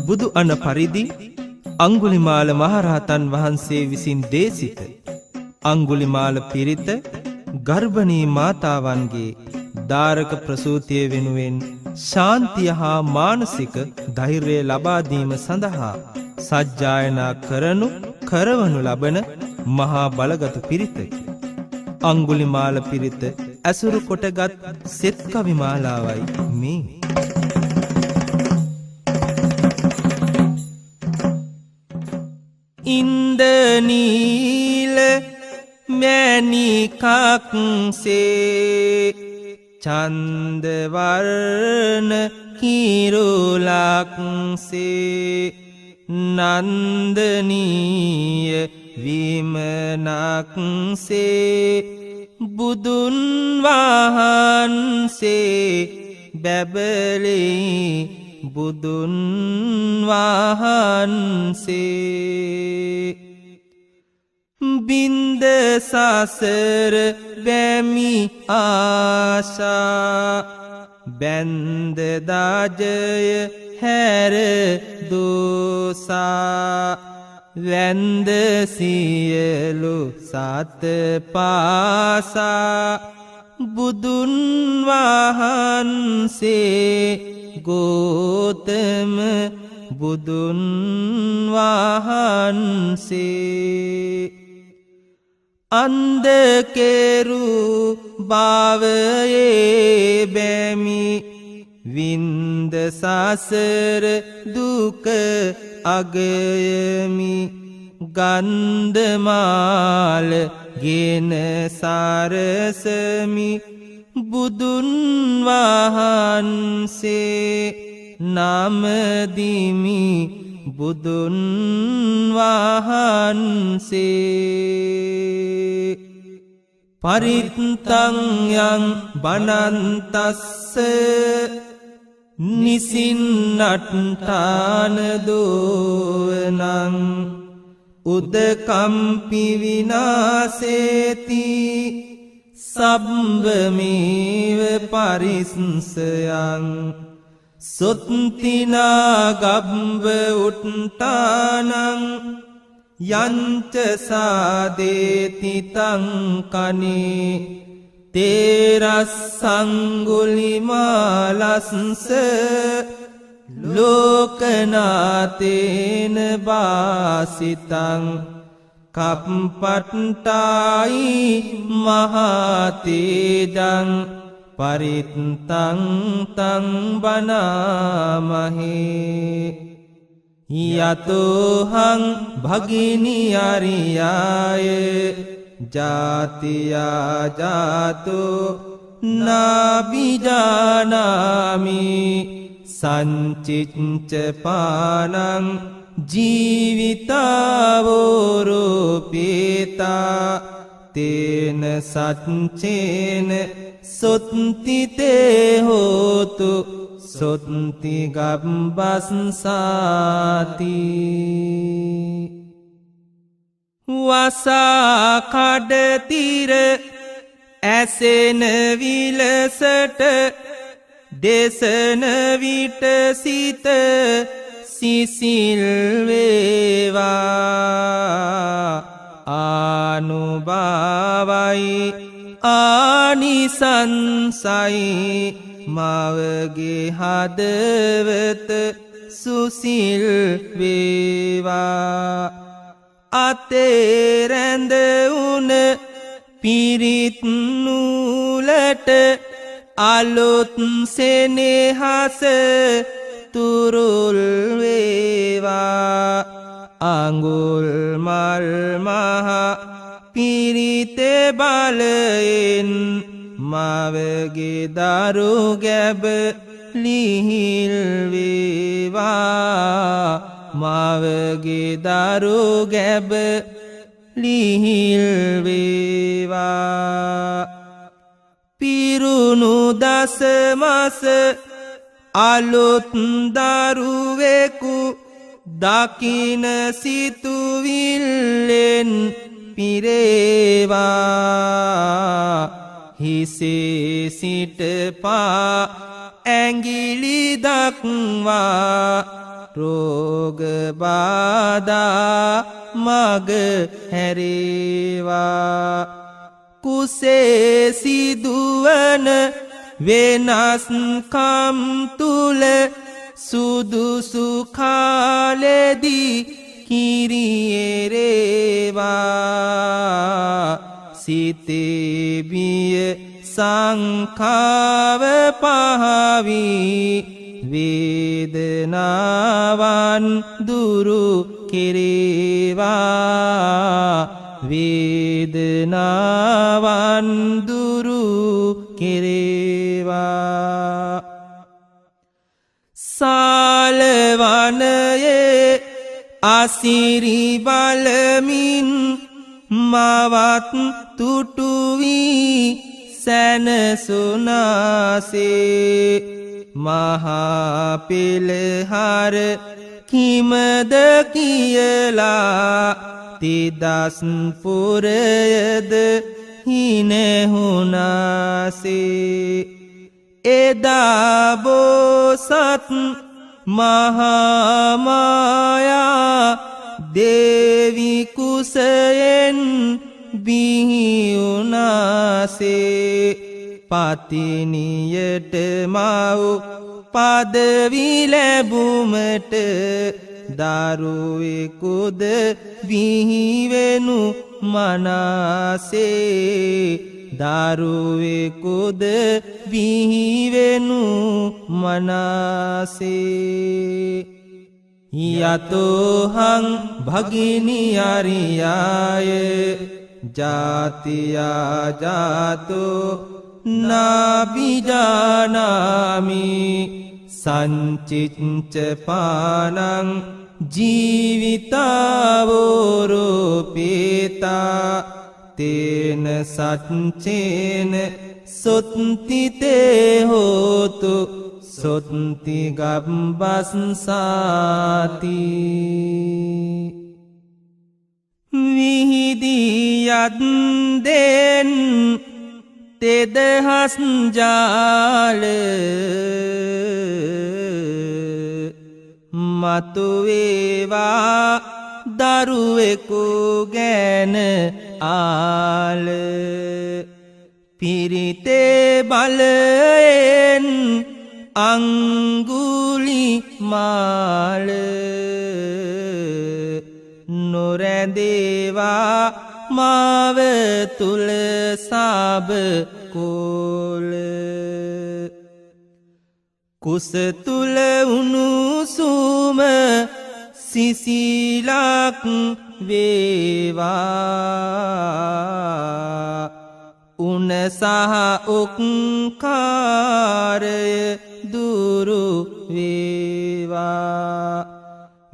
බුදු අණ පරිදි අංගුලිමාල මහරහතන් වහන්සේ විසින් දේශිත අංගුලිමාල පිරිත ගර්භණී මාතාවන්ගේ දාරක ප්‍රසූතිය වෙනුවෙන් ශාන්තිය හා මානසික ධෛර්යය ලබා දීම සඳහා සජ්ජායනා කරවනු ලබන මහා බලගත් පිරිතකි. අංගුලිමාල පිරිත ඇසුරු කොටගත් සෙත් කවි මාලාවයි මේ. ඉන්දනීල මැණිකක්සේ චන්දවර්ණ කිරුලක්සේ නන්දනීය විමනක්සේ බුදුන් වහන්සේ බැබලේ බුදුන් වහන්සේ බින්ද සසර බැමි ආශා බැන්ද දාජය හැර දෝසා වැන්ද සියලු සත පාසා බුදුන් වහන්සේ ගෝතම බුදුන් වහන්සේ අන්දකෙරු භවයේ බැමි වින්ද සසර දුක අගයමි ගන්ධමාල ගෙන සරසමි බුදුන් වහන්සේ නමදිමි බුදුන් වහන්සේ පරිත්තං යං බනන්තස්ස නිසින්නට්ඨාන දෝනං උදකම්පි විනාසේති සබ්බමේව පරිස්සයං සොත්තිනා ගබ්බ උට්ඨානං යංච සාදේති තං කනේ තේරස්සංගුලිමාලස්ස ලෝකනාතේන බාසිතං කප්පට්ටායි මහතේජං පරිත්තං තං බනාමහේ යතෝහං භගිනි අරියාය ජාතියා ජාතෝ නාබිජානාමි සංචිච්ච පානං ජීවිතාවෝරෝපේතා තේන සච්චේන සොත්තිතේ හෝතු සොත්ති ගබ්බස්සාති වසා කඩතිර ඇසෙන විලසට දෙසන විට සිත සිසිල් වේවා ආනුභාවයි ආනිසංසයි මවගේ හදවත සුසිල් වේවා අතේ රැඳ උන පිරිත් නූලට අලුත් සෙනෙහස තුරුල් වේවා අඟුල් මල් මහ පිරිතේ බලයෙන් මවගේ දරු ගැබ ලිහිල් වේවා මවගේ දරු ගැබ ලිහිල් වේවා පිරුණු දසමස අලුත් දරුවෙකු දකින සිතුවිල්ලෙන් පිරේවා හිසේ සිට පා ඇඟිලි දක්වා රෝග බාධා මග හැරේවා කුසේ සිදුවන වෙනස්කම් තුල සුදුසු කාලෙදී කිරියේරේවා සිතේ බිය සංඛාව පහවී වේදනාවන් දුරු කෙරේවා වේදනාවන් දුරු කෙරේවා සාලවනයේ අසිරි බලමින් මවත් තුටු වී සැනසුනාසේ මහා පෙළහර කිමද කියලා තිදස් පුරයද හිනෙහුනාසේ එදා බෝසත් මහා මායා දේවි කුසයෙන් බිහි වුනාසේ පතිනියට මව් පදවි ලැබුමට දරුවෙකුද බිහිවෙනු මනාසේ දරුවෙකුද බිහිවෙනු මනාසේ යතෝහං භගිනි අරියාය ජාතියා ජාතෝ නාබිජානාමි සංචිච්ච පානං ජීවිතාවෝරෝපේතා තේන සච්චේන සොත්තිතේ හෝතු සොත්ති ගබ්බස්සාති විහිදියත් දෙන් තෙදහස් ජාල මතුවේවා දරුවෙකු ගැන ආල පිරිතේ බලයෙන් අංගුලි මාල නොරැඳේවා මාව තුල සාබ කෝල කුස තුල උණුසුම සිසිලක් වේවා උන සහ උක්කාරය දුරු වේවා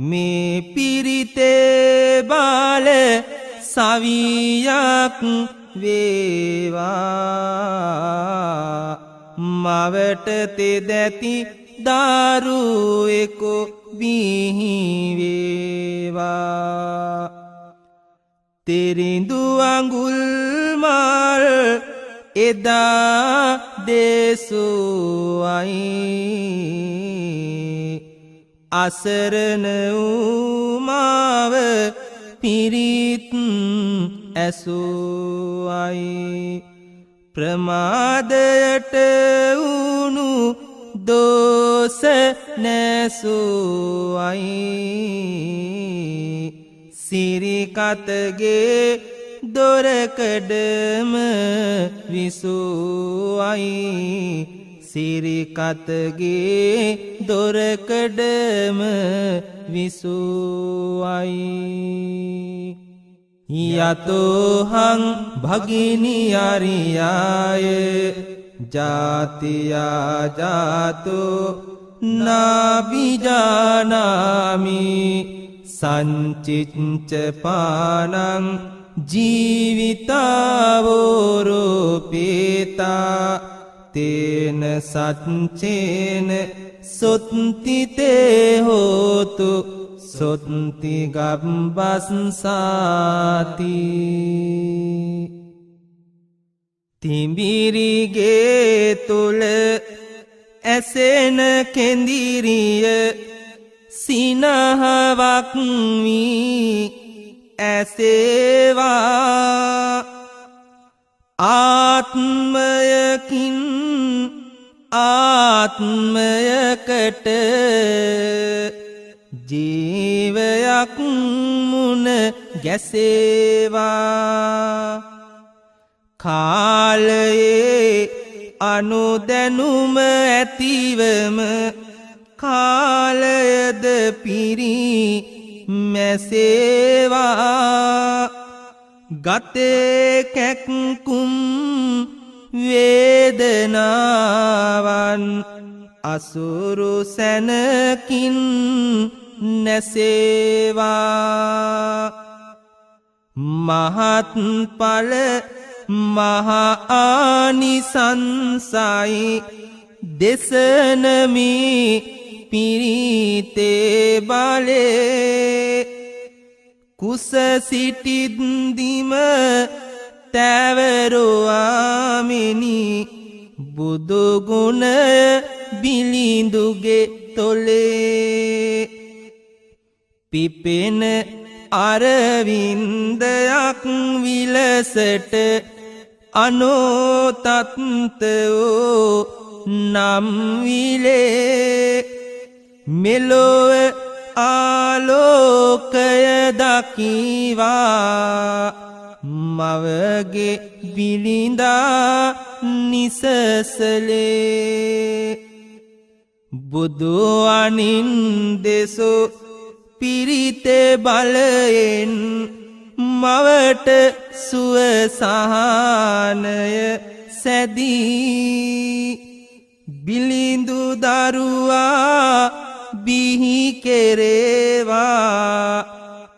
මේ පිරිතේ බාල සවියක් වේවා මවට තෙදැති දරුවෙකු බිහි වේවා තෙරිඳු අඟුල් මල් එදා දේසුවයි අසරණ වූ මාව පිරිත් ඇසුවයි ප්‍රමාදයට වුණු දෝස නැසුවයි සිරිකතගේ දොරකඩම විසුවයි සිරිකතගේ දොරකඩම විසුවයි යතෝහං භගිනි අරියාය ජාතියා ජාතෝ නාබිජානාමි සංචිච්ච පානං ජීවිතාවෝරෝපේතා තේන සච්චේන සොත්තිතේ හෝතු සොත්ති ගබ්බස්සාති තිඹිරිගේ තුල ඇසෙන කෙඳිරිය සිනහවක් වී ඇසේවා ආත්මයකින් ආත්මයකට ජීවයක් මුන ගැසේවා කාලයේ අනුදැනුම ඇතිවම කාලයද පිරි මැසේවා ගතේ කැක්කුම් වේදනාවන් අසුරු සැනකින් නැසේවා මහත් ඵල මහා ආනිසංසයි දෙසනමි පිරිතේ බලේ කුස සිටින්දිම තැවරුවාමිනි බුදුගුණ බිලිඳුගේ තොලේ පිපෙන අරවින්දයක් විලසට අනෝතත්වෝ නම් විලේ මෙලොව ආලෝකය දකිවා මවගේ බිලිඳා නිසසලේ බුදු අනින් දෙසු පිරිතේ බලයෙන් මවට සුවසහනය සැදී බිලිඳු දරුවා බිහි කෙරේවා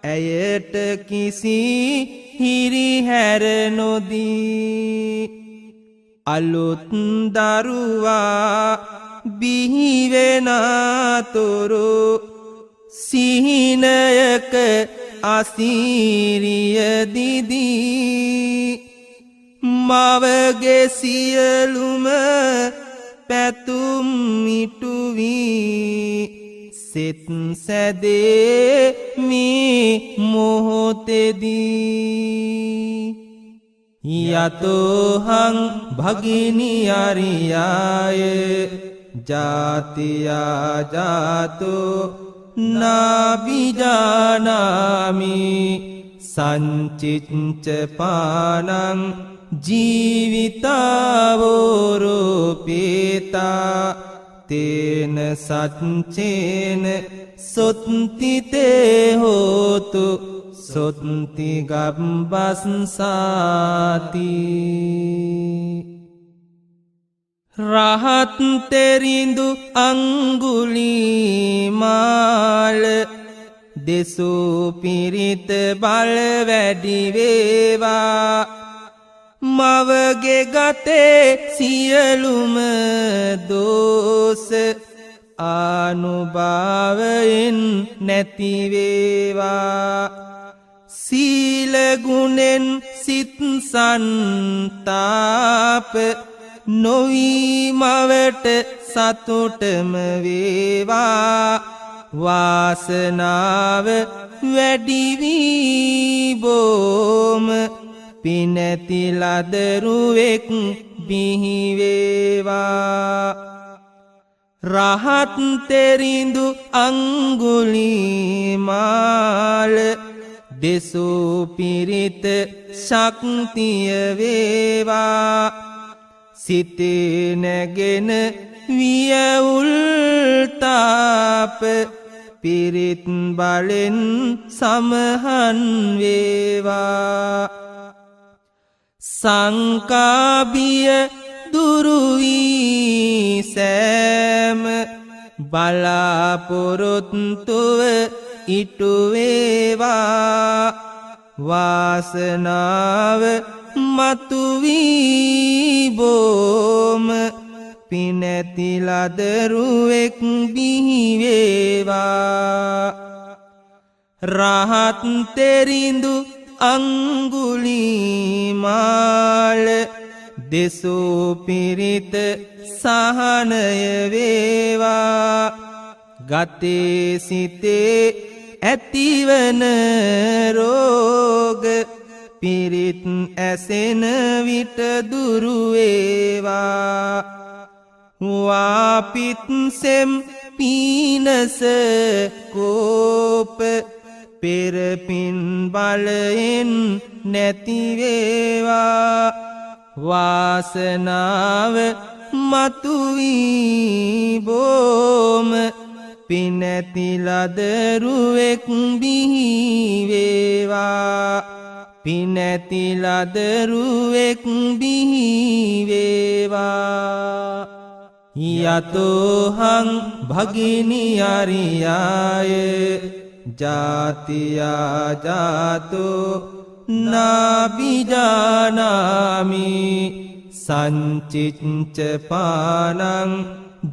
ඇයට කිසි හිරිහැර නොදී අලුත් දරුවා බිහිවෙනතුරු සිහිනයක අසීරිය දිදී මවගේ සියලුම පැතුම් ඉටුවී සිත් සැදේ මේ මොහොතෙදී යතෝහං භගිනි අරියාය ජාතියා ජාතෝ නාබිජානාමි සංචිච්ච පානං ජීවිතාවෝරූපේතා තේන සච්චේන සොත්තිතේ හෝතු සොත්ති ගබ්බස්සාති රහත් තෙරිඳු අංගුලිමාල දෙසූ පිරිත බල වැඩි වේවා මවගේ ගතේ සියලුම දෝස ආනුභාවයෙන් නැතිවේවා සීල ගුණෙන් සිත් සන්තාප නොවී මවට සතුටම වේවා වාසනාව වැඩි වී බොම පිනැති ලදරුවෙක් බිහි වේවා රහත් තෙරිඳු අංගුලිමාල දෙසූ පිරිත ශක්තිය වේවා සිතේ නැගෙන වියවුල් තාප පිරිත් බලෙන් සමහන් වේවා සංකාබිය දුරුවී සෑම බලාපොරොත්තුව ඉටුවේවා වාසනාව මතුවී බොම පිනැති ලදරුවෙක් බිහිවේවා රහත් තෙරිඳු අංගුලිමාල දෙසූ පිරිත සහනය වේවා ගතේ සිතේ ඇතිවන රෝග පිරිත් ඇසෙන විට දුරු වේවා වාපිත්සෙම් පීනස කෝප පෙරපින් බලයෙන් නැති වේවා වාසනාව මතුවී බොම පිනැති ලදරුවෙක් බිහි වේවා පිනැති ලදරුවෙක් බිහි වේවා යතෝහං භගිනි අරියාය ජාතියා ජාතෝ නාබිජානාමි සංචිච්ච පානං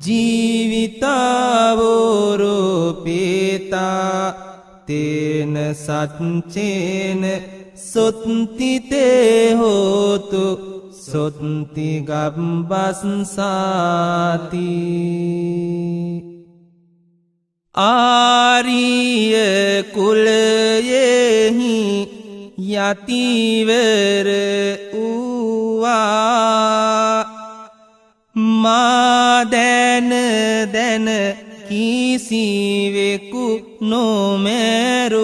ජීවිතාවෝරෝපේතා තේන සච්චේන සොත්තිතේ හෝතු සොත්ති ගබ්බස්සාති ආරිය කුලයෙහි යතිවර වූවා මා දැන දැන කිසිවෙකු නොමැරුවා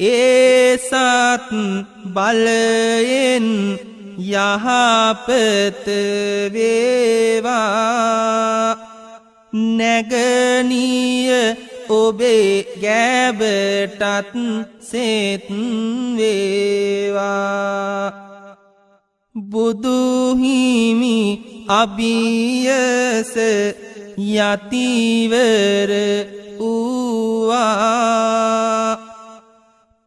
ඒ සත් බලයෙන් යහපත වේවා නැගණිය ඔබේ ගැබටත් සෙත් වේවා බුදුහිමි අභියස යතිවර වූවා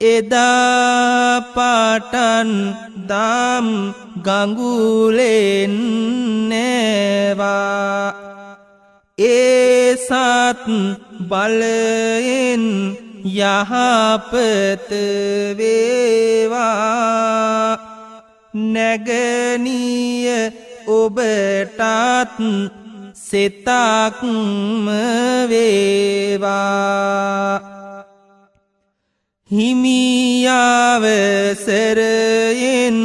එදා පටන් දම් ගඟුලෙන් නෑවා ඒ සත් බලයෙන් යහපත වේවා නැගණිය ඔබටත් සිතක්ම වේවා හිමියවසරයෙන්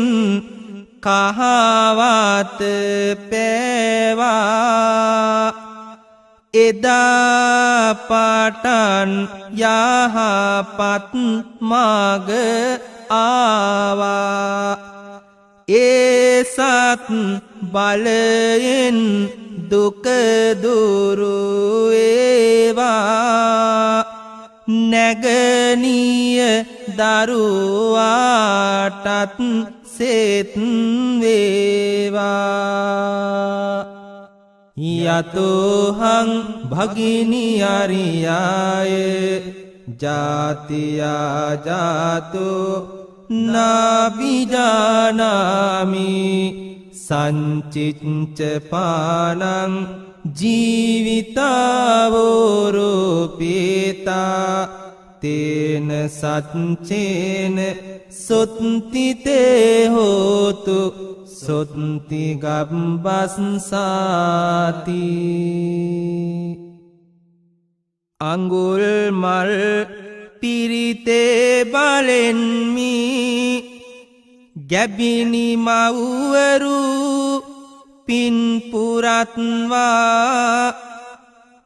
කහවත පෑවා එදා පටන් යහපත් මග ආවා ඒ සත් බලයෙන් දුක දුරු වේවා නැගණිය දරුවාටත් සෙත් වේවා යතෝහං භගිනි අරියාය ජාතියා ජාතෝ නාබිජානාමි සංචිච්ච පානං ජීවිතාවෝරෝපේතා තේන සච්චේන සොත්තිතේ හෝතු සොත්ති ගබ්බස්සාති අඟුල් මල් පිරිතේ බලෙන්මි ගැබිනි මව්වරු පින් පුරත්වා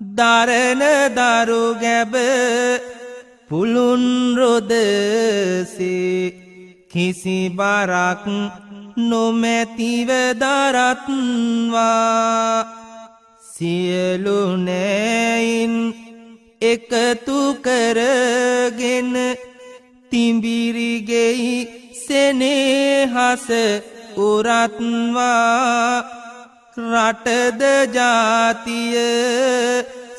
දරන දරු ගැබ පුළුන් රොදසේ කිසි බරක් නොමැතිව දරත්වා සියලු නෑයින් එකතු කරගෙන තිඹිරිගෙයි සෙනෙහස උරත්වා රටද ජාතිය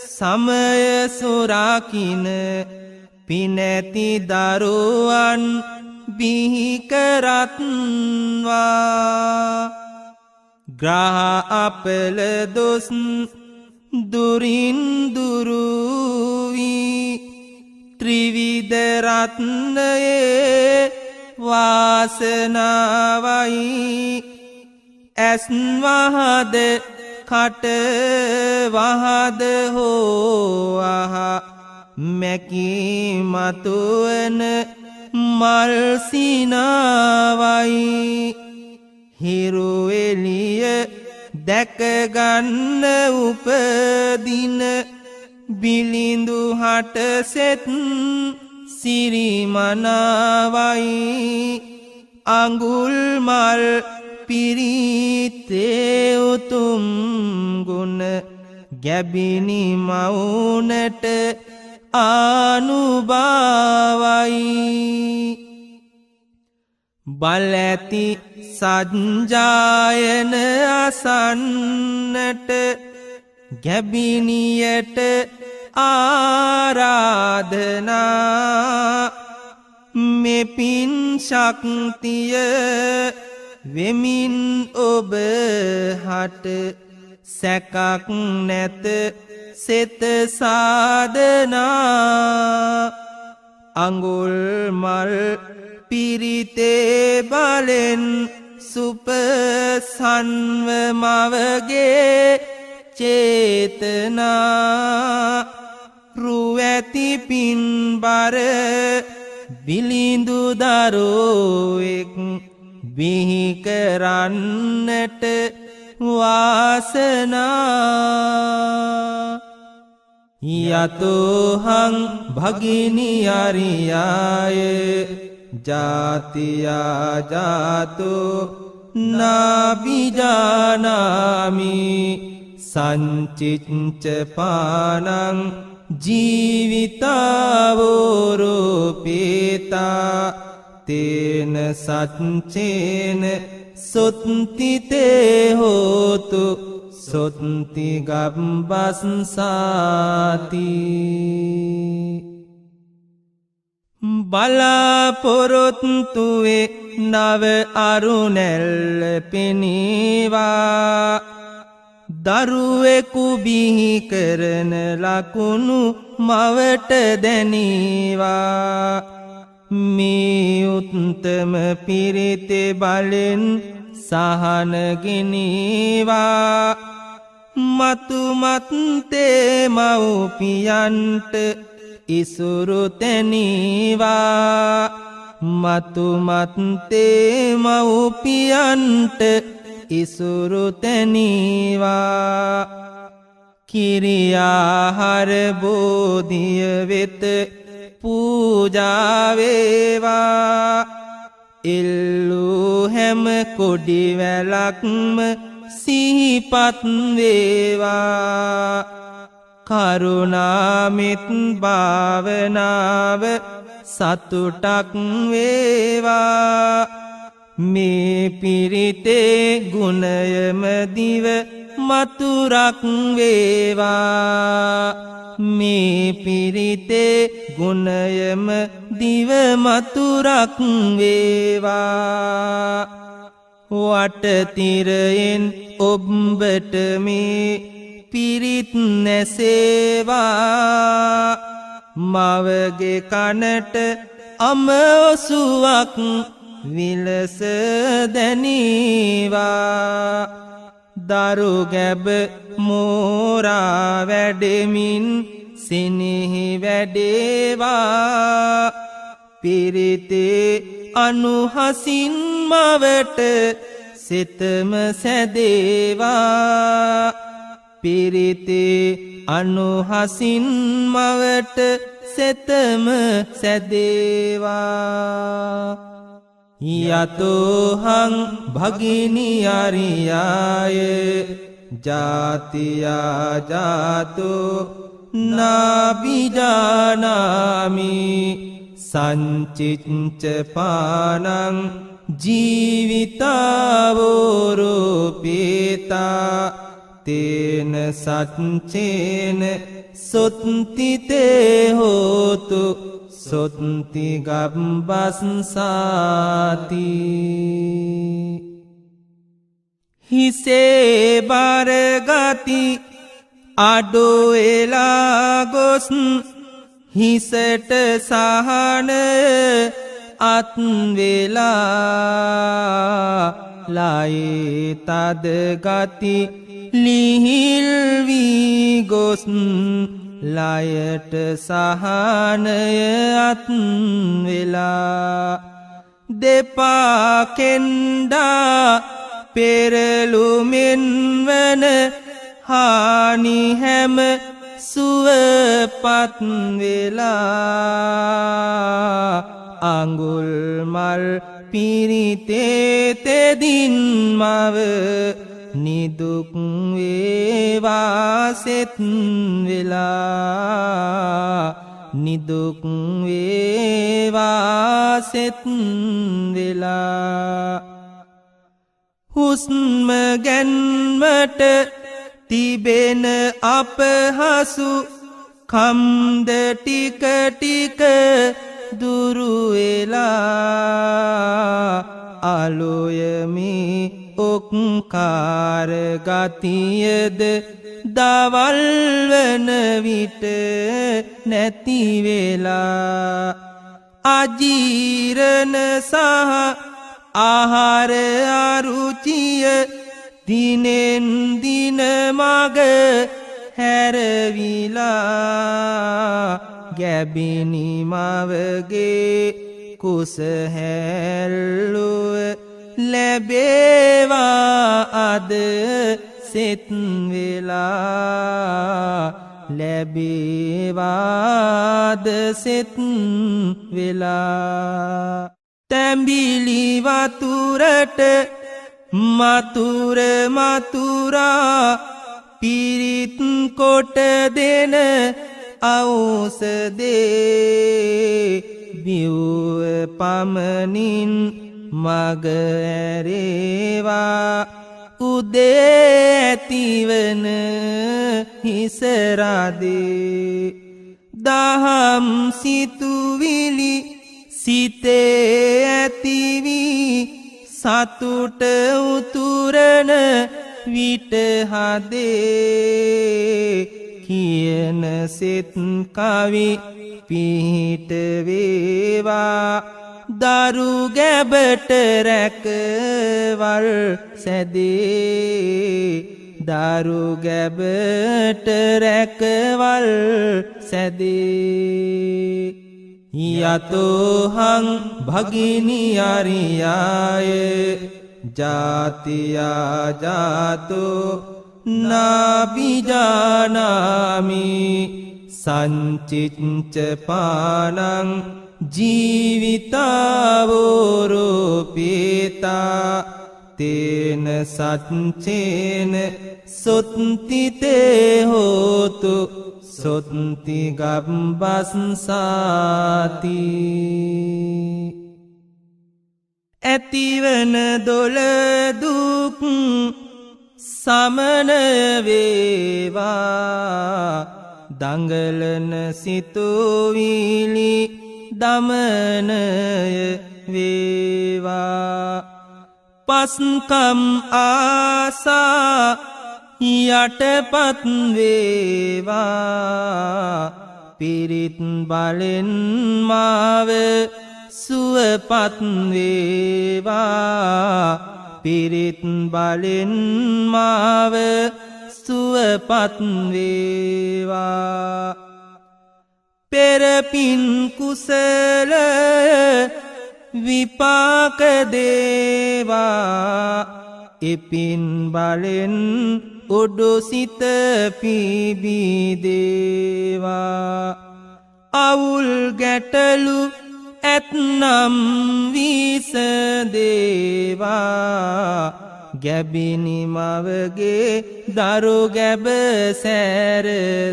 සමය සුරකින පිනැති දරුවන් බිහි කරත්වා ග්‍රහ අපල දොස් දුරින් දුරුවී ත්‍රිවිධ රත්නයේ වාසනාවයි ඇස්වහද කට වහද හෝ අහ මැකී මතුවන මල් සිනාවයි හිරු එළිය දැකගන්න උපදින බිලිඳු හට සෙත් සිරිමනාවයි අඟුල් මල් පිරිතේ උතුම් ගුණ ගැබිනි මවුනට ආනුභාවයි බලඇති සජ්ජායන අසන්නට ගැබිනියට ආරාධනා මෙපින් ශක්තිය වෙමින් ඔබ හට සැකක් නැත සෙත සාදනා අඟුල් මල් පිරිතේ බලෙන් සුපසන්ව මවගේ චේතනා රුවැති පින්බර බිලිඳු දරුවෙක් බිහි කරන්නට වාසනා යතෝහං භගිනි අරියාය ජාතියා ජාතෝ නාබිජානාමි සංචිච්ච පානං ජීවිතාවෝරෝපේතා තේන සච්චේන සොත්තිතේ හෝතු සොත්ති ගබ්බස්සාති බලාපොරොත්තුවේ නව අරුණැල්ල පෙනීවා දරුවෙකු බිහි කරන ලකුණු මවට දැනීවා මේ උත්තම පිරිතේ බලෙන් සහනගෙනීවා මතුමත්තේ මව්පියන්ට ඉසුරු තැනීවා මතුමත්තේ මව්පියන්ට ඉසුරු තැනීවා කිරියාහාර බෝධිය වෙත පූජාවේවා එල්ලූ හැම කොඩි වැලක්ම සිහිපත් වේවා කරුණාමෙත් භාවනාව සතුටක් වේවා මේ පිරිතේ ගුණයම දිව මතුරක් වේවා මේ පිරිතේ ගුණයම දිව මතුරක් වේවා වටතිරයෙන් ඔබට මේ පිරිත් නැසේවා මවගේ කනට අම ඔසුවක් විලස දැනීවා දරු ගැබ මෝරා වැඩෙමින් සිනෙහි වැඩේවා පිරිතේ අනුහසින් මවට සිතම සැදේවා පිරිතේ අනුහසින් මවට සිතම සැදේවා යතෝහං භගිනි අරියාය ජාතියා ජාතෝ නාබිජානාමි සංචිච්ච පානං ජීවිතාවෝරෝපේතා තේන සච්චේන සොත්තිතේ හෝතු සොත්ති ගබ්බස්සාති හිසේ බරගති අඩුවෙලා ගොස් හිසට සහන අත්වෙලා ලයේ තද ගති ලිහිල් වී ගොස් ලයට සහනය අත් වෙලා දෙපා කෙන්ඩා පෙරළුමෙන් වන හානි හැම සුවපත් වෙලා අඟුල් මල් පිරිතේ තෙදින් මව නිදුක් වේවා සෙත් වෙලා නිදුක් වේවා සෙත් වෙලා හුස්ම ගැන්මට තිබෙන අපහසු කම්ද ටික ටික දුරු වෙලා අලෝයමි ඔක්කාර ගතියද දවල් වන විට නැති වෙලා අජීරණ සහ ආහාර අරුචිය දිනෙන් දින මග හැරවිලා ගැබිනි මවගේ කුස හැල්ලුව ලැබේවා අද සෙත් වෙලා ලැබේවාද සෙත් වෙලා තැඹිලි වතුරට මතුර මතුරා පිරිත් කොට දෙන ඖෂධේ බිව්ව පමණින් මග ඇරේවා උදේ ඇතිවන හිසරදේ දහම් සිතුවිලි සිතේ ඇතිවී සතුට උතුරන විට හදේ කියන සෙත් කවි පිහිට වේවා දරු ගැබට රැකවල් සැදේ දරු ගැබට රැකවල් සැදේ යතෝහං භගිනි අරියාය ජාතියා ජාතෝ නාබිජානාමි සංචිච්ච පානං ජීවිතාවෝරෝපේතා තේන සච්චේන සොත්තිතේ හෝතු සොත්ති ගබ්බස්සාති ඇතිවන දොළ දුක් සමන වේවා දඟලන සිතුවිලි දමනය වේවා පස්කම් ආසා යටපත් වේවා පිරිත් බලෙන් මාව සුවපත් වේවා පිරිත් බලෙන් මාව සුවපත් වේවා පෙරපින් කුසල විපාක දේවා එපින් බලෙන් ඔඩොසිත පිබිදේවා අවුල් ගැටලු ඇත්නම් විසදේවා ගැබිනි මවගේ දරු ගැබ සෑරදේවා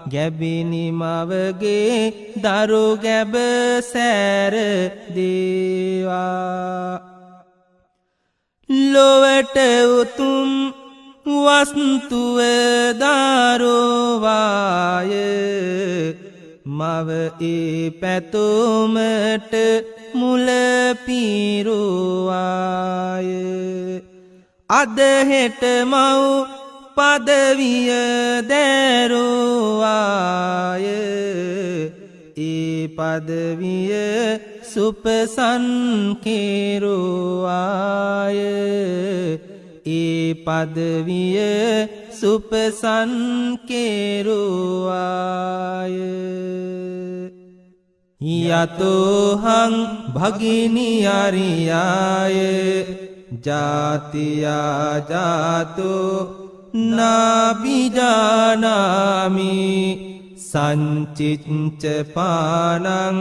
ගැබිනි මවගේ දරු ගැබ සෑරදේවා ලොවට උතුම් වස්තුව දාරෝවාය මව ඒ පැතුමට මුල පීරුවාය අද හෙට මව් පදවිය දැරුවාය ඒ පදවිය සුපසන් කෙරුවාය ඒ පදවිය සුපසන් කෙරුවාය යතෝහං භගිනි අරියාය ජාතියා ජාතෝ නාබිජානාමි සංචිච්ච පානං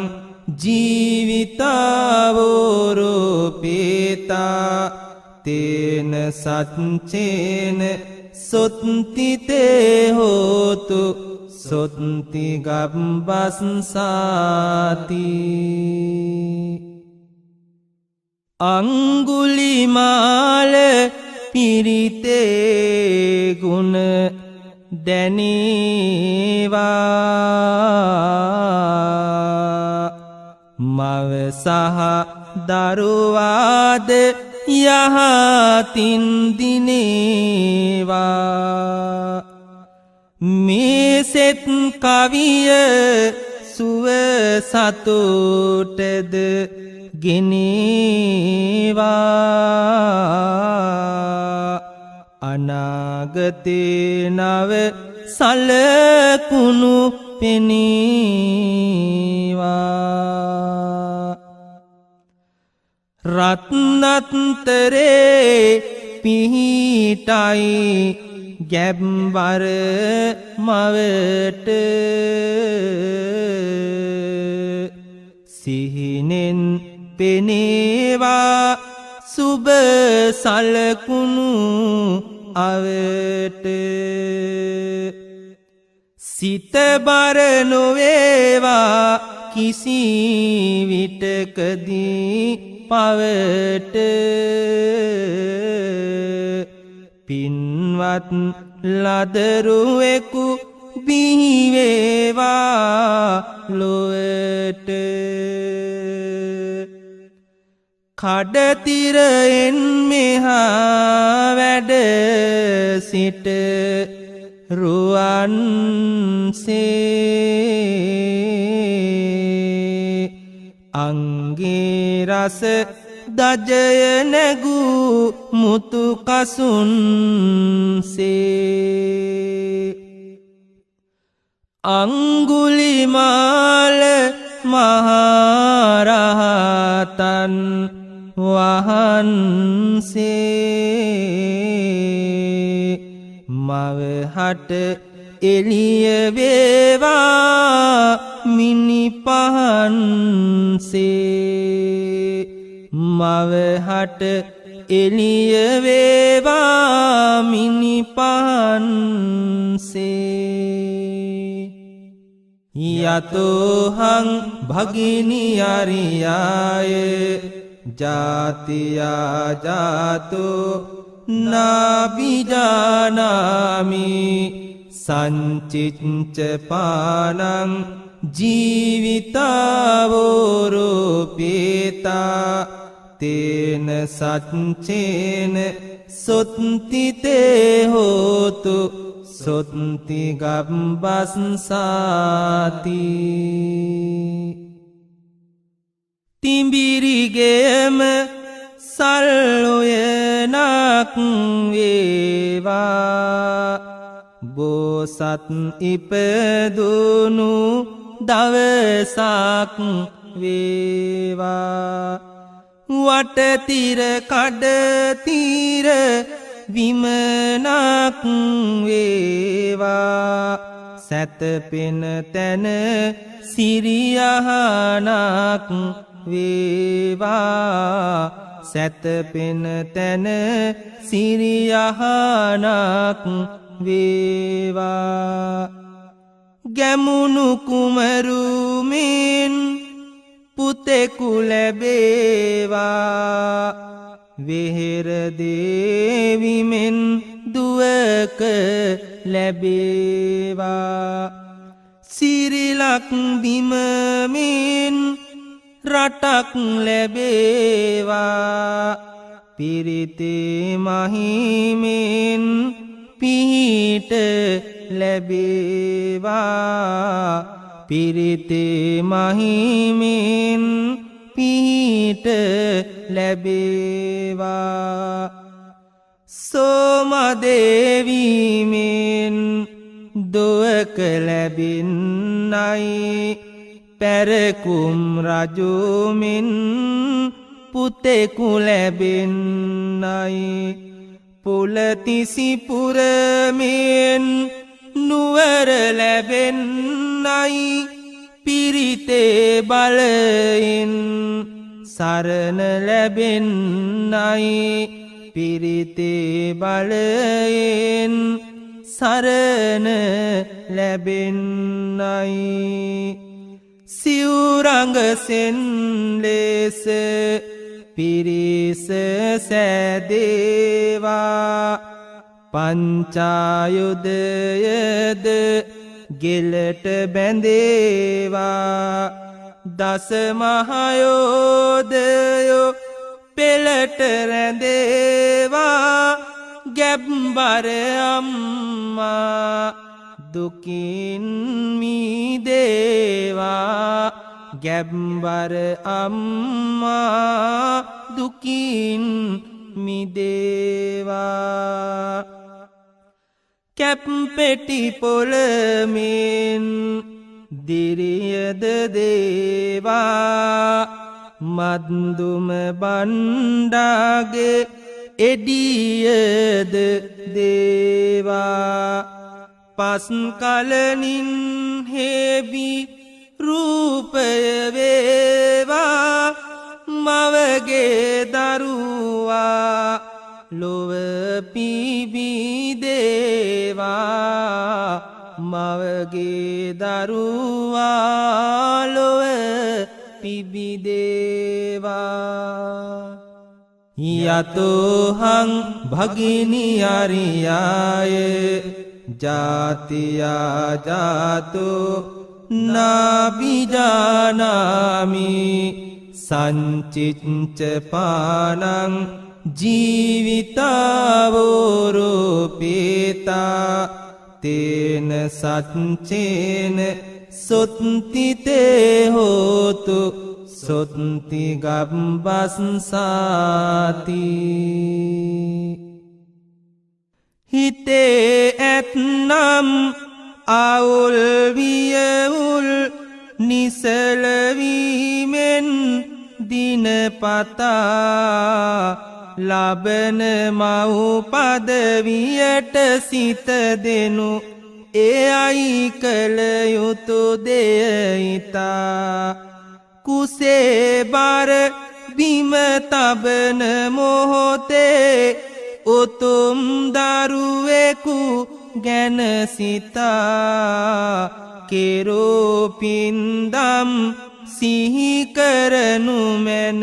ජීවිතාවෝරූපේතා තේන සච්චේන සොත්තිතේ හෝතු සොත්ති ගබ්බස්සාති අංගුලිමාල පිරිතේ ගුණ දැනේවා මව සහ දරුවාද යහතින් දිනේවා මේ සෙත් කවිය සුව සතුටද ගෙනේවා අනාගතේ නව සලකුණු පෙනේවා රත්නත්තරේ පිහිටයි ගැබ්බර මවට සිහිනෙන් පෙනේවා සුබ සලකුණු අවට සිත බර නොවේවා කිසි විටකදී පවට පින්වත් ලදරුවෙකු බිහිවේවා ලොවට කඩතිරයෙන් මෙහා වැඩ සිට රුවන්සේ අංගේ රස දජය නැගූ මුතු කසුන්සේ අංගුලිමාල මහරහතන් වහන්සේ මවහට එළිය වේවා මිනි පහන්සේ මවහට එළිය වේවා මිනි පහන්සේ යතෝහං භගිනි අරියාය ජාතියා ජාතෝ නාබිජානාමි සංචිච්ච පානං ජීවිතාවෝරූපේතා තේන සච්චේන සොත්තිතේ හෝතු සොත්ති ගබ්බස්සාති තිඹිරිගේම සල්ලොයනක් වේවා බෝසත් ඉපදුණු දවසක් වේවා වටතිර කඩතිර විමනක් වේවා සැතපෙන තැන සිරියහනක් වේවා සැතපෙන තැන සිරියහනක් වේවා ගැමුණු කුමරුමින් පුතෙකු ලැබේවා වෙහෙර දේවිමෙන් දුවක ලැබේවා සිරිලක් බිමමින් රටක් ලැබේවා පිරිතේ මහිමෙන් පිහිට ලැබේවා පිරිතේ මහිමෙන් පිහිට ලැබේවා සෝමදේවීමෙන් දුවක ලැබෙන්නයි පැරකුම් රජුමින් පුතෙකු ලැබෙන්නයි පුලතිසිපුරමෙන් නුවර ලැබෙන්නයි පිරිතේ බලයෙන් සරණ ලැබෙන්නයි පිරිතේ බලයෙන් සරණ ලැබෙන්නයි සිවුරඟසෙන් ලෙස පිරිස සෑදේවා පංචායුධයද ගෙලට බැඳේවා දසමහයෝදයෝ පෙළට රැඳේවා ගැබ්බර අම්මා දුකින් මිදේවා ගැබ්බර අම්මා දුකින් මිදේවා කැප්පෙටි පොළමින් දිරියද දේවා මද්දුම බණ්ඩාගේ එඩියද දේවා පස් කලනින් හේබි රූපය වේවා මවගේ දරුවා ලොව පිබිදේවා මවගේ දරුවා ලොව පිබිදේවා යතෝහං භගිනී අරියාය ජාතියා ජාතෝ නාබිජානාමි සංචිච්ච පානං ජීවිතාවෝරෝපේතා තේන සච්චේන සොත්තිතේ හෝතු සොත්ති ගබ්බස්සාති හිතේ ඇත්නම් අවුල් වියවුල් නිසලවීමෙන් දිනපතා ලබන මව් පදවියට සිත දෙනු එයයි කළ යුතු දෙයිතා කුසේ බර බිම තබන මොහොතේ උතුම් දරුවෙකු ගැන සිතා කෙරෝපින්දම් සිහි කරනු මැන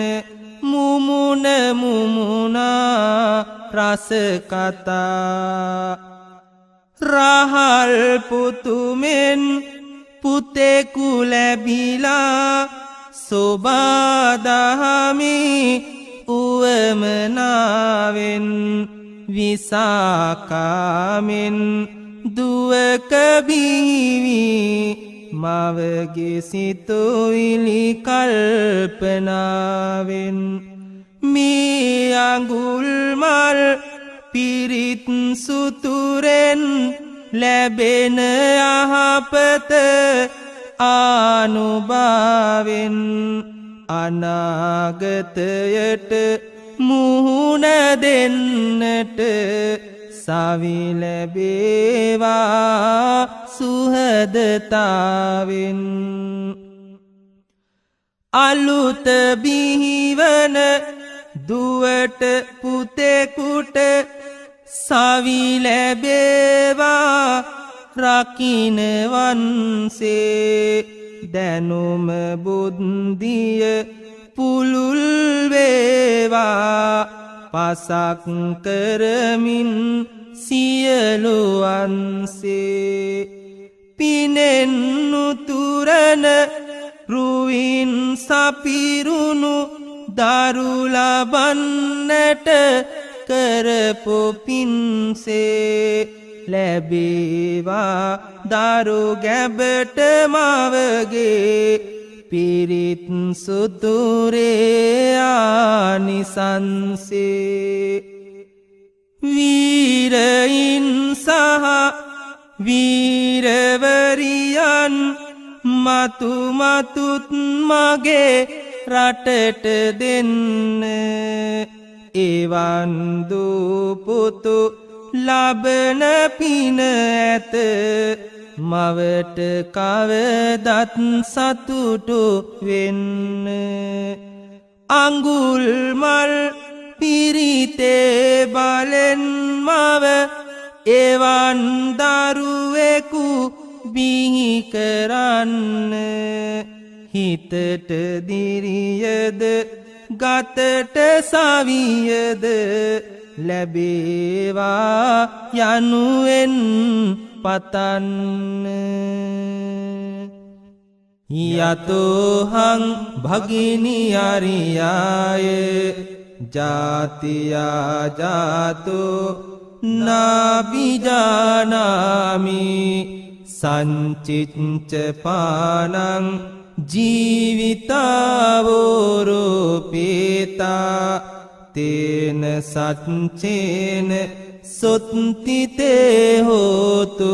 මුමුණ මුමුණා රස කතා රහල් පුතුමෙන් පුතෙකු ලැබිලා සොබාදහමි උවමනාවෙන් විසාකාමෙන් දුවක බිහිවි මවගේ සිතුවිලි කල්පනාවෙන් මේ අඟුල් මල් පිරිත් සුතුරෙන් ලැබෙන යහපත ආනුභාවෙන් අනාගතයට මුහුණ දෙන්නට සවි ලැබේවා සුහදතාවෙන් අලුත බිහිවන දුවට පුතෙකුට සවි ලැබේවා රකින්න වන්සේ දැනුම බුද්ධිය පුලුල් වේවා පසක් කරමින් සියලු වන්සේ පිනෙන් උතුරන රුවින් සපිරුණු දරු ලබන්නට කරපු පින්සේ ලැබේවා දරු ගැබට මවගේ පිරිත් සුතුරේ ආනිසංසේ වීරයින් සහ වීරවරියන් මතු මතුත් මගේ රටට දෙන්න එවන් දුපුතු ලබන පින ඇත මවට කවදත් සතුටු වෙන්න අඟුල් මල් පිරිතේ බලෙන් මව එවන් දරුවෙකු බිහි කරන්න හිතට දිරියද ගතට සවියද ලැබේවා යනුවෙන් පතන්න යතෝහං භගිනි අරියාය ජාතියා ජාතෝ නාබිජානාමි සංචිච්ච පානං ජීවිතාවෝරෝපේතා තේන සච්චේන සොත්තිතේ හෝතු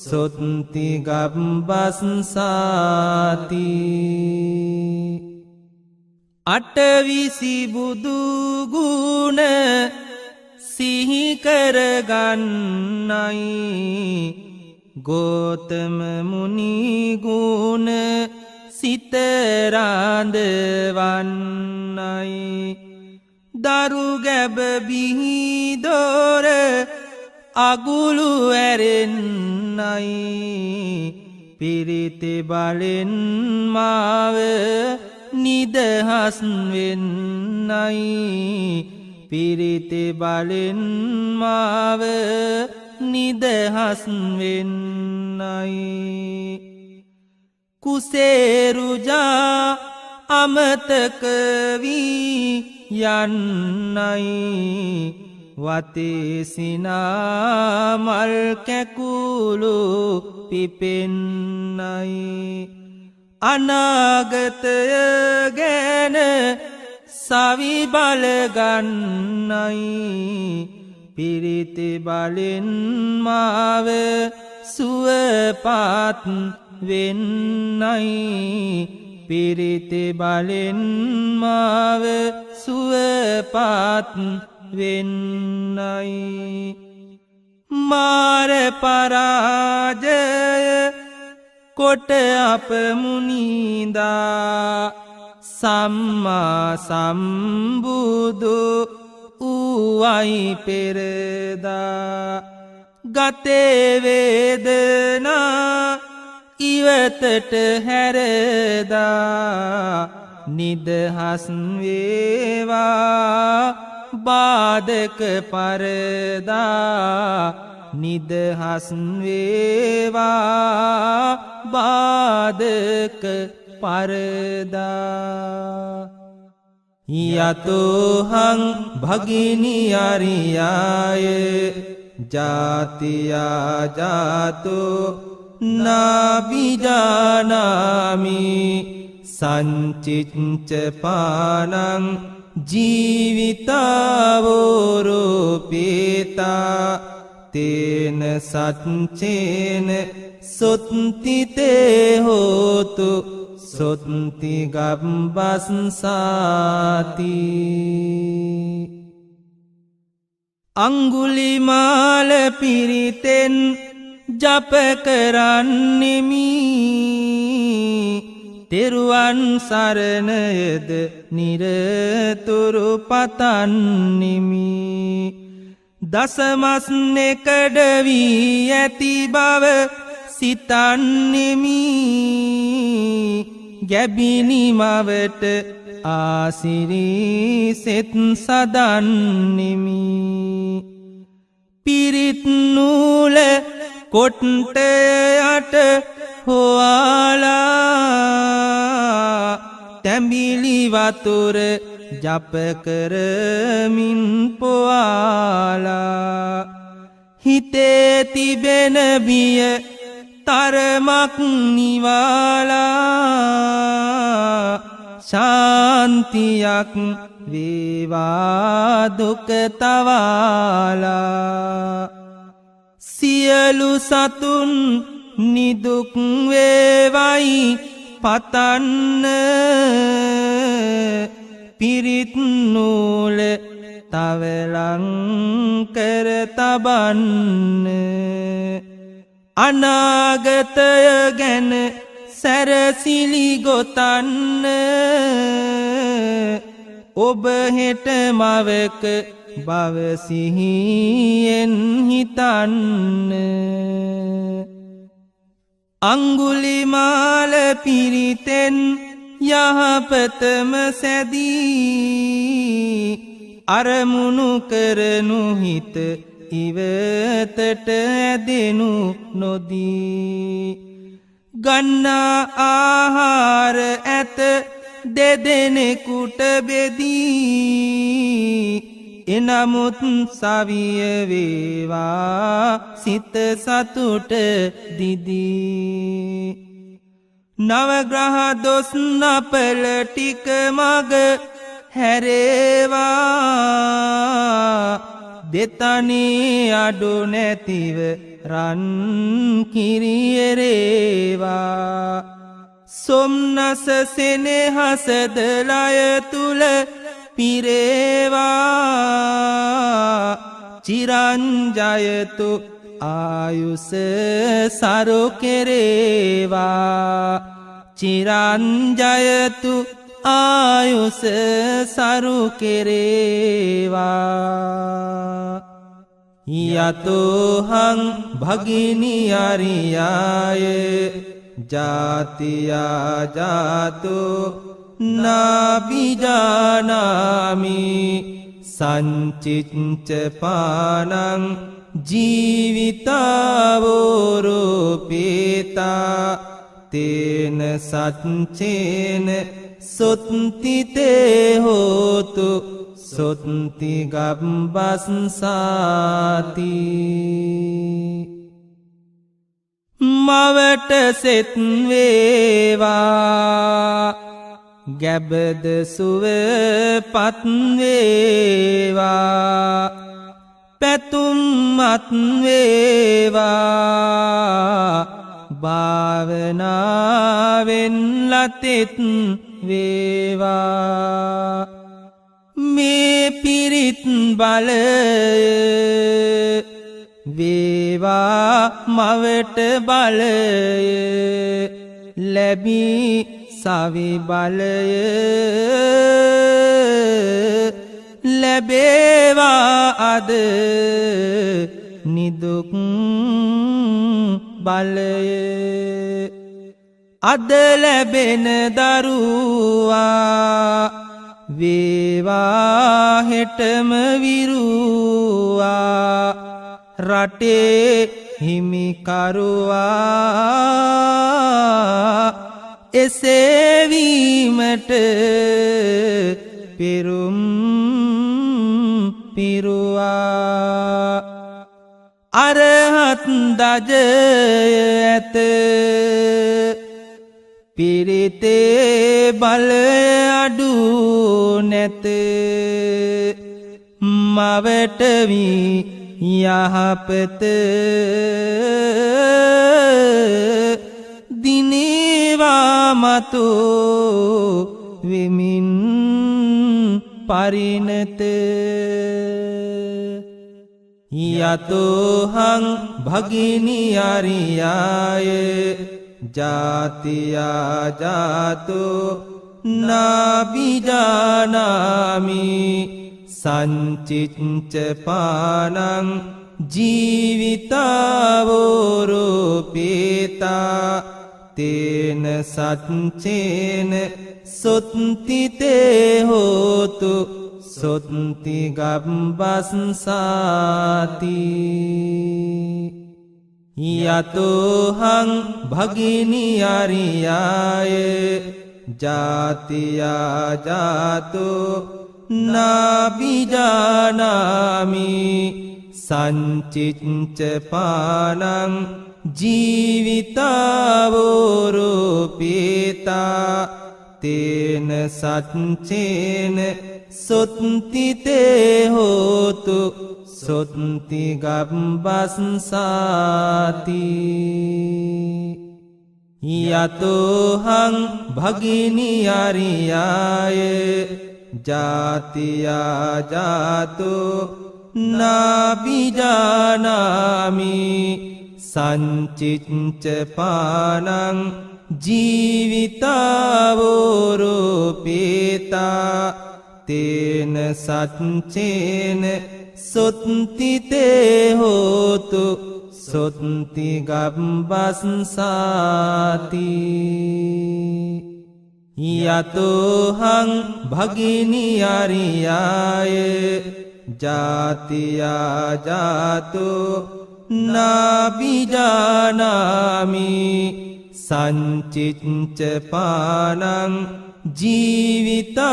සොත්ති ගබ්බස්සාති අටවිසි බුදුගුණ සිහිකරගන්නයි ගෝතම මුනිගුණ සිතරාඳවන්නයි දරු ගැබ බිහිදෝර අගුළු ඇරෙන්නයි පිරිතෙ බලෙන් මාව නිදහස් වෙන්නයි පිරිතෙ බලෙන් මාව නිදහස් වෙන්නයි කුසේරුජා අමතක වී යන්නයි වතේසිනා මල් කැකුළු පිපෙන්නයි අනාගතය ගැන සවි බලගන්නයි පිරිතෙ බලෙන් මාව සුවපත් වෙන්නයි පිරිතෙ බලෙන් මාව සුවපත් වෙන්නයි මාර පරාජය කොට අප මුනිදා සම්මා සම්බුදු ඌවයි පෙරදා ගතේ වේදනා ඉවතට හැරදා නිදහස් වේවා බාධක පරදා නිදහස් වේවා බාධක පරදා යතෝහං භගිනි අරියාය ජාතියා ජාතෝ නාබිජානාමි සංචිච්ච පානං ජීවිතාවෝරෝපේතා තේන සච්චේන සොත්තිතේ හෝතු සොත්ති ගබ්බස්සාති අංගුලිමාල පිරිතෙන් ජප කරන්නෙමි තෙරුවන් සරණයද නිරතුරු පතන්නෙමි දසමස් නෙකඩ වී ඇති බව සිතන්නෙමි ගැබිනි මවට ආසිරී සෙත් සදන්නෙමි පිරිත් නූල කොට්ට යට හොයාලා තැඹිලි වතුර ජප කරමින් පොවාලා හිතේ තිබෙන බිය තරමක් නිවාලා ශාන්තියක් වේවා දුක තවාලා සියලු සතුන් නිදුක් වේවයි පතන්න පිරිත් නූල තවලං කර තබන්න අනාගතය ගැන සැරසිලි ගොතන්න ඔබ හෙට මවක බව සිහියෙන් හිතන්න අංගුලිමාල පිරිතෙන් යහපතම සැදී අරමුණු කරනු හිත ඉවතට ඇදෙනු නොදී ගන්නා ආහාර ඇත දෙදෙනෙකුට බෙදී එනමුත් සවිය වේවා සිත සතුට දිදී නවග්‍රහ දොස් නපල ටික මග හැරේවා දෙතනේ අඩු නැතිව රන් කිරියරේවා සොම්නස සෙනෙහසද ලය තුල පිරේවා චිරංජයතු ආයුස සරු කෙරේවා චිරංජයතු ආයුස සරු කෙරේවා යතෝහං භගිනි අරියාය ජාතියා ජාතෝ නාබිජානාමි සංචිච්ච පානං ජීවිතාවෝරෝපේතා තේන සච්චේන සොත්තිතේ හෝතු සොත්ති ගබ්බස්සාති මවට සෙත් වේවා ගැබද සුව පත් වේවා පැතුම් මත් වේවා භාවනාවෙන් ලතෙත් වේවා මේ පිරිත් බලය වේවා මවට බලය ලැබී සවි බලය ලැබේවා අද නිදුක් බලය අද ලැබෙන දරුවා වේවා හෙටම විරුවා රටේ හිමිකරුවා එසේවීමට පෙරුම් පිරුවා අරහත් දජය ඇත පිරිතේ බලය අඩු නැත මවට වී යහපත දිනේවා මතු වෙමින් පරිණත යතෝහං භගිනි අරියාය ජාතියා ජාතෝ නාබිජානාමි සංචිච්ච පානං ජීවිතාවෝරෝපේතා තේන සච්චේන සොත්තිතේ හෝතු සොත්ති ගබ්බස්සාති යතෝහං භගිනි අරියාය ජාතියා ජාතෝ නාබිජානාමි සංචිච්ච පානං ජීවිතාවෝරෝපේතා තේන सच्चेन सुत्ति ते होतु सुत्ति गब्बस्साति यतोऽहं भगिनी आर्याय जातिया जातो नाभिजानामि संचिच्च पानं जीवितावोरोपेता तेन सच्चेन सुत्ति ते होतु सुत्ति गब्बस्साति यतोऽहं भगिनी आर्याय जातिया जातो नाभिजानामि संचिच्च पानं जीवितावोरोपेता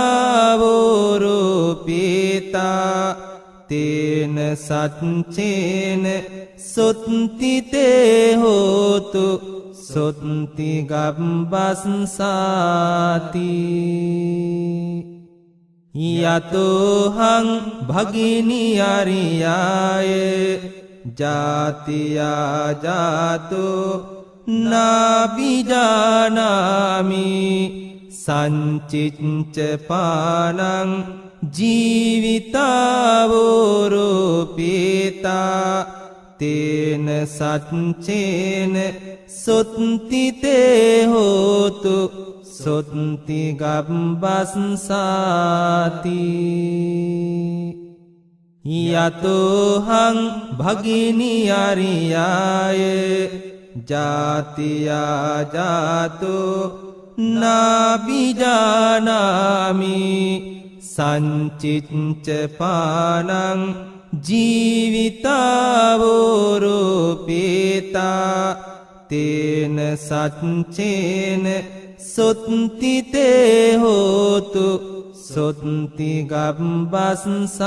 तेन सच्चेन सुत्ति ते होतु सुत्ति गब्बस्साति यतोऽहं भगिनी आर्याय जातिया जातो नाभिजानामि संचिच्च पानं जीवितावोरोपेता तेन सच्चेन सुत्ति ते होतु सुत्ति गब्बस्साति यतोऽहं भगिनी आर्याय जातिया जातो नाभिजानामि संचिच्च पानं जीवितावोरोपेता तेन सच्चेन सुत्ति ते होतु सुत्ति गब्बस्साति